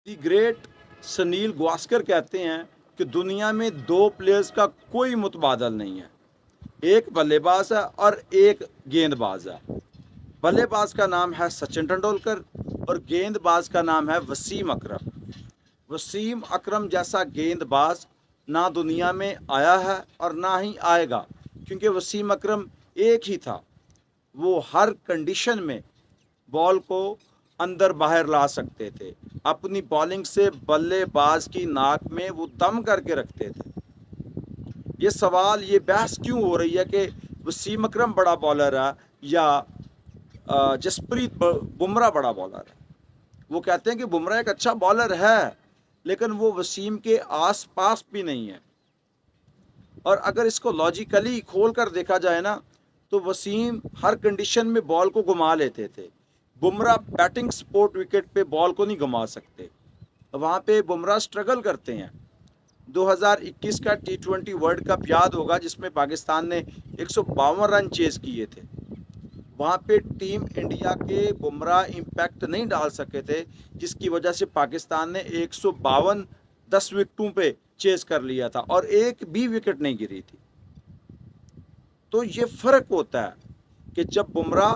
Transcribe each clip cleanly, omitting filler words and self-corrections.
The great Sunil Gavaskar कहते हैं कि दुनिया में दो प्लेयर्स का कोई मुतबादल नहीं है, एक बल्लेबाज है और एक गेंदबाज है। बल्लेबाज का नाम है सचिन तेंदुलकर और गेंदबाज का नाम है वसीम अकरम। वसीम अकरम जैसा गेंदबाज ना दुनिया में आया है और ना ही आएगा, क्योंकि वसीम अकरम एक ही था। वो हर कंडीशन में बॉल को अंदर बाहर ला सकते थे। अपनी बॉलिंग से बल्लेबाज की नाक में वो दम करके रखते थे। ये सवाल, ये बहस क्यों हो रही है कि वसीम अकरम बड़ा बॉलर है या जसप्रीत बुमराह बड़ा बॉलर है? वो कहते हैं कि बुमराह एक अच्छा बॉलर है, लेकिन वो वसीम के आस पास भी नहीं है। और अगर इसको लॉजिकली खोल कर देखा जाए ना, तो वसीम हर कंडीशन में बॉल को घुमा लेते थे। बुमराह बैटिंग सपोर्ट विकेट पे बॉल को नहीं घुमा सकते, वहाँ पे बुमराह स्ट्रगल करते हैं। 2021 का T20 वर्ल्ड कप याद होगा, जिसमें पाकिस्तान ने 152 रन चेज किए थे। वहाँ पे टीम इंडिया के बुमराह इम्पैक्ट नहीं डाल सके थे, जिसकी वजह से पाकिस्तान ने 152 10 विकेटों पे चेज कर लिया था और एक भी विकेट नहीं गिरी थी। तो ये फ़र्क होता है कि जब बुमराह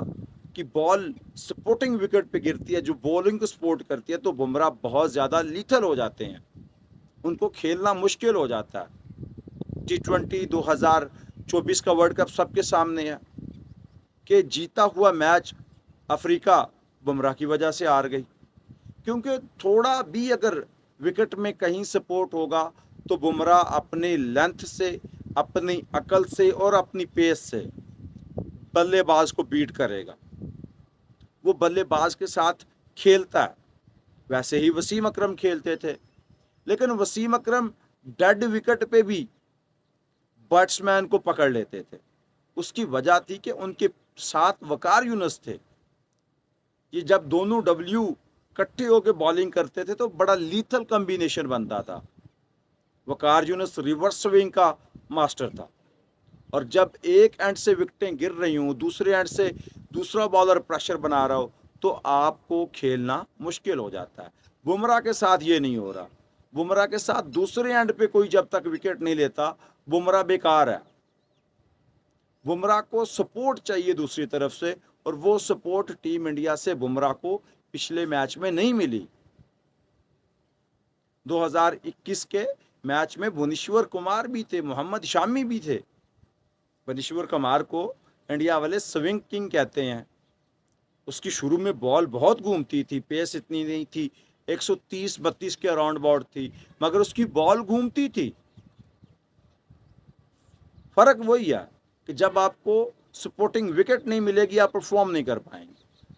की बॉल सपोर्टिंग विकेट पे गिरती है, जो बॉलिंग को सपोर्ट करती है, तो बुमराह बहुत ज़्यादा लीथल हो जाते हैं, उनको खेलना मुश्किल हो जाता है। T20 2024 का वर्ल्ड कप सबके सामने है कि जीता हुआ मैच अफ्रीका बुमराह की वजह से हार गई, क्योंकि थोड़ा भी अगर विकेट में कहीं सपोर्ट होगा तो बुमराह अपनी लेंथ से, अपनी अकल से और अपनी पेस से बल्लेबाज को बीट करेगा। वो बल्लेबाज के साथ खेलता है। वैसे ही वसीम अकरम खेलते थे, लेकिन वसीम अकरम डेड विकेट पे भी बैट्समैन को पकड़ लेते थे। उसकी वजह थी कि उनके साथ वकार यूनुस थे। ये जब दोनों डब्ल्यू इकट्ठे होकर बॉलिंग करते थे तो बड़ा लीथल कॉम्बिनेशन बनता था। वकार यूनुस रिवर्स स्विंग का मास्टर था, और जब एक एंड से विकेटें गिर रही हूँ, दूसरे एंड से दूसरा बॉलर प्रेशर बना रहा हो, तो आपको खेलना मुश्किल हो जाता है। बुमराह के साथ ये नहीं हो रहा। बुमराह के साथ दूसरे एंड पे कोई जब तक विकेट नहीं लेता, बुमराह बेकार है। बुमराह को सपोर्ट चाहिए दूसरी तरफ से, और वो सपोर्ट टीम इंडिया से बुमराह को पिछले मैच में नहीं मिली। 2021 के मैच में भुवनेश्वर कुमार भी थे, मोहम्मद शामी भी थे। भुवनेश्वर कुमार को इंडिया वाले स्विंग किंग कहते हैं। उसकी शुरू में बॉल बहुत घूमती थी, पेस इतनी नहीं थी, 130-32 के अराउंड बॉल थी, मगर उसकी बॉल घूमती थी। फर्क वही है कि जब आपको सपोर्टिंग विकेट नहीं मिलेगी, आप परफॉर्म नहीं कर पाएंगे।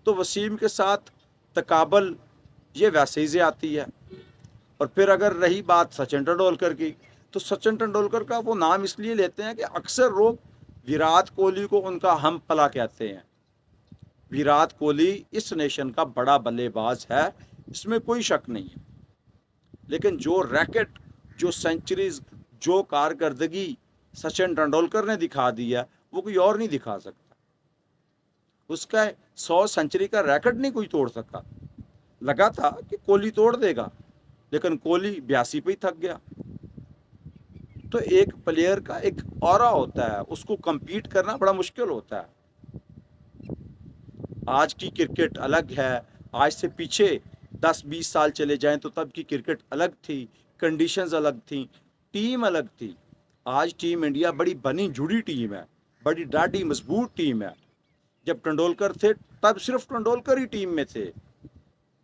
तो वसीम के साथ तकाबल ये वैसे ही से आती है। और फिर अगर रही बात सचिन तेंदुलकर की, तो सचिन तेंदुलकर का वो नाम इसलिए लेते हैं कि अक्सर लोग विराट कोहली को उनका हम पला कहते हैं। विराट कोहली इस नेशन का बड़ा बल्लेबाज है, इसमें कोई शक नहीं है, लेकिन जो रैकेट, जो सेंचुरीज, जो कारकर्दगी सचिन तेंदुलकर ने दिखा दी है, वो कोई और नहीं दिखा सकता। उसका 100 सेंचुरी का रैकेट नहीं कोई तोड़ सका। लगा था कि कोहली तोड़ देगा, लेकिन कोहली 82 पे ही थक गया। तो एक प्लेयर का एक ऑरा होता है, उसको compete करना बड़ा मुश्किल होता है। आज की क्रिकेट अलग है, आज से पीछे 10-20 साल चले जाएं तो तब की क्रिकेट अलग थी, कंडीशंस अलग थी, टीम अलग थी। आज टीम इंडिया बड़ी बनी जुड़ी टीम है, बड़ी डाढ़ी मजबूत टीम है। जब तेंदुलकर थे तब सिर्फ तेंदुलकर ही टीम में थे,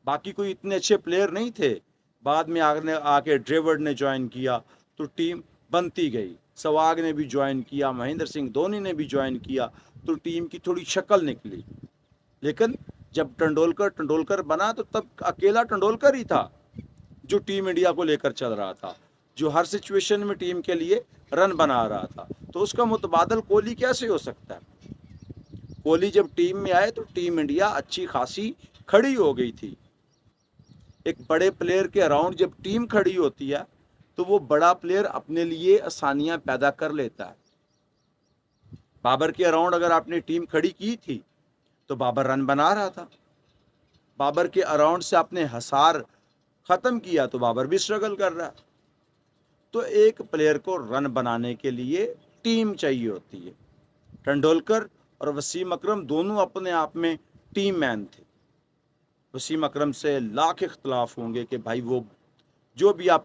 बाकी कोई इतने अच्छे प्लेयर नहीं थे। बाद में आगे आके ड्रेवर्ड ने ज्वाइन किया तो टीम बनती गई, सहवाग ने भी ज्वाइन किया, महेंद्र सिंह धोनी ने भी ज्वाइन किया, तो टीम की थोड़ी शक्ल निकली। लेकिन जब तेंदुलकर तेंदुलकर बना तो तब अकेला तेंदुलकर ही था जो टीम इंडिया को लेकर चल रहा था, जो हर सिचुएशन में टीम के लिए रन बना रहा था। तो उसका मुतबादल कोहली कैसे हो सकता है? कोहली जब टीम में आए तो टीम इंडिया अच्छी खासी खड़ी हो गई थी। एक बड़े प्लेयर के अराउंड जब टीम खड़ी होती है तो वो बड़ा प्लेयर अपने लिए आसानियां पैदा कर लेता है। बाबर के अराउंड अगर आपने टीम खड़ी की थी तो बाबर रन बना रहा था, بابر کے اراؤنڈ سے اپنے حصار ختم کیا تو بابر بھی اسٹرگل کر رہا ہے. تو ایک پلیئر کو رن بنانے کے لیے ٹیم چاہیے ہوتی ہے. ٹنڈولکر اور وسیم اکرم دونوں اپنے آپ میں ٹیم مین تھے. وسیم اکرم سے لاکھ اختلاف ہوں گے کہ بھائی وہ جو بھی آپ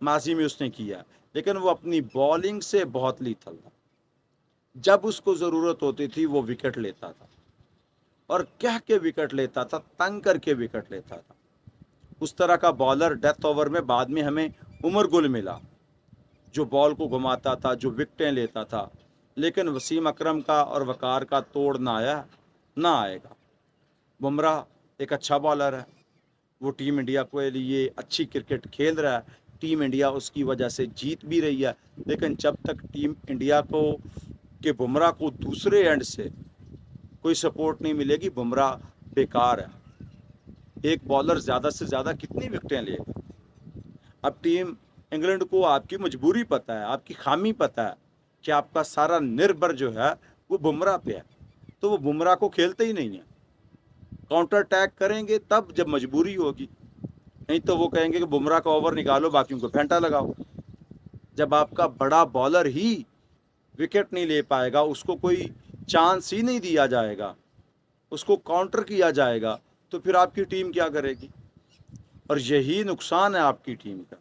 ماضی میں اس نے کیا، لیکن وہ اپنی بالنگ سے بہت لیتھل تھا. جب اس کو ضرورت ہوتی تھی وہ وکٹ لیتا تھا، اور کہہ کے وکٹ لیتا تھا، تنگ کر کے وکٹ لیتا تھا. اس طرح کا بالر ڈیتھ اوور میں بعد میں ہمیں عمر گل ملا، جو بال کو گھماتا تھا، جو وکٹیں لیتا تھا. لیکن وسیم اکرم کا اور وقار کا توڑ نہ آیا، نہ آئے گا. بمراہ ایک اچھا بالر ہے، وہ ٹیم انڈیا کے لیے اچھی کرکٹ کھیل رہا ہے. ٹیم انڈیا اس کی وجہ سے جیت بھی رہی ہے. لیکن جب تک ٹیم انڈیا کو کہ بمراہ کو دوسرے اینڈ سے کوئی سپورٹ نہیں ملے گی، بمراہ بیکار ہے. ایک بالر زیادہ سے زیادہ کتنی وکٹیں لے گا؟ اب ٹیم انگلینڈ کو آپ کی مجبوری پتہ ہے، آپ کی خامی پتہ ہے کہ آپ کا سارا نربھر جو ہے وہ بمراہ پہ ہے. تو وہ بمراہ کو کھیلتے ہی نہیں ہیں. کاؤنٹر اٹیک کریں گے تب جب مجبوری ہوگی، نہیں تو وہ کہیں گے کہ بمراہ کا اوور نکالو، باقیوں کو پھینٹا لگاؤ. جب آپ کا بڑا بالر ہی وکٹ نہیں لے پائے گا، اس کو کوئی چانس ہی نہیں دیا جائے گا، اس کو کاؤنٹر کیا جائے گا، تو پھر آپ کی ٹیم کیا کرے گی؟ اور یہی نقصان ہے آپ کی ٹیم کا.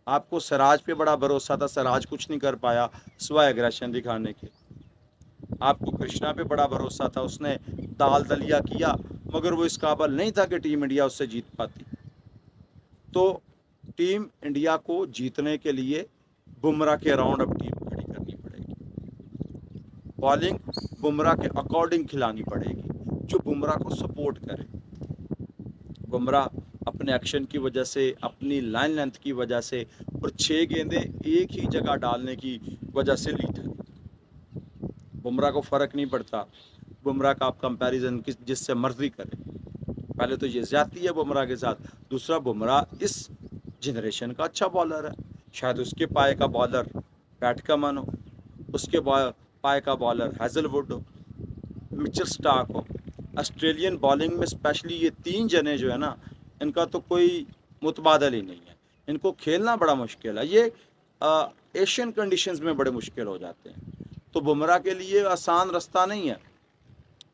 آپ کو سراج پہ بڑا بھروسہ تھا، سراج کچھ نہیں کر پایا سوائے اگریشن دکھانے کے. آپ کو کرشنا پہ بڑا بھروسہ تھا، اس نے دال دلیا کیا، مگر وہ اس قابل نہیں تھا کہ ٹیم انڈیا اس سے جیت پاتی. تو ٹیم انڈیا کو جیتنے کے لیے بمراہ کے اراؤنڈ اب ٹیم کھڑی کرنی پڑے گی. بالنگ بمراہ کے اکارڈنگ کھلانی پڑے گی، جو بمراہ کو سپورٹ کرے. بمراہ اپنے ایکشن کی وجہ سے، اپنی لائن لینتھ کی وجہ سے، اور 6 گیندیں ایک ہی جگہ ڈالنے کی وجہ سے لیڈ ہے. بمراہ کو فرق نہیں پڑتا. بمراہ کا آپ کمپیریزن جس سے مرضی کریں. پہلے تو یہ زیادتی ہے بمراہ کے ساتھ، دوسرا بمراہ اس جنریشن کا اچھا بالر ہے. شاید اس کے پائے کا بالر پیٹ کمن ہو، اس کے پائے کا bowler hazel would who, Mitchell stork who. Australian bowling میں اسپیشلی یہ 3 جنے جو ہے نا، ان کا تو کوئی متبادل ہی نہیں ہے. ان کو کھیلنا بڑا مشکل ہے. یہ ایشین کنڈیشنز میں بڑے مشکل ہو جاتے ہیں. تو بمراہ کے لیے آسان رستہ نہیں ہے.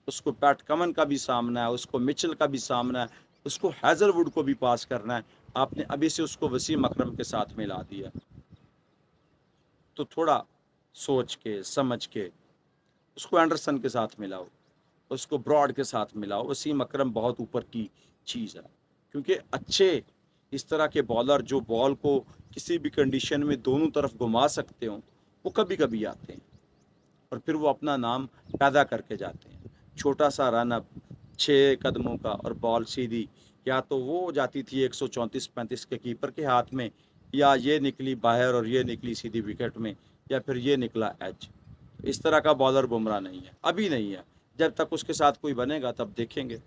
اس کو پیٹ کمن کا بھی سامنا ہے، اس کو مچل کا بھی سامنا ہے، اس کو ہیزل ووڈ کو بھی پاس کرنا ہے. آپ نے ابھی سے اس کو وسیم اکرم کے ساتھ ملا دیا. تو تھوڑا سوچ کے سمجھ کے اس کو اینڈرسن کے ساتھ ملاؤ، اس کو براڈ کے ساتھ ملاؤ. وسیم اکرم بہت اوپر کی چیز ہے، کیونکہ اچھے اس طرح کے بالر جو بال کو کسی بھی کنڈیشن میں دونوں طرف گھما سکتے ہوں، وہ کبھی کبھی آتے ہیں اور پھر وہ اپنا نام پیدا کر کے جاتے ہیں. چھوٹا سا رن اپ 6 قدموں کا اور بال سیدھی، یا تو وہ جاتی تھی 134-35 کے کیپر کے ہاتھ میں، یا یہ نکلی باہر اور یہ نکلی سیدھی وکٹ میں، یا پھر یہ نکلا ایج. اس طرح کا بالر بمراہ نہیں ہے، ابھی نہیں ہے. جب تک اس کے ساتھ کوئی بنے گا تب دیکھیں گے.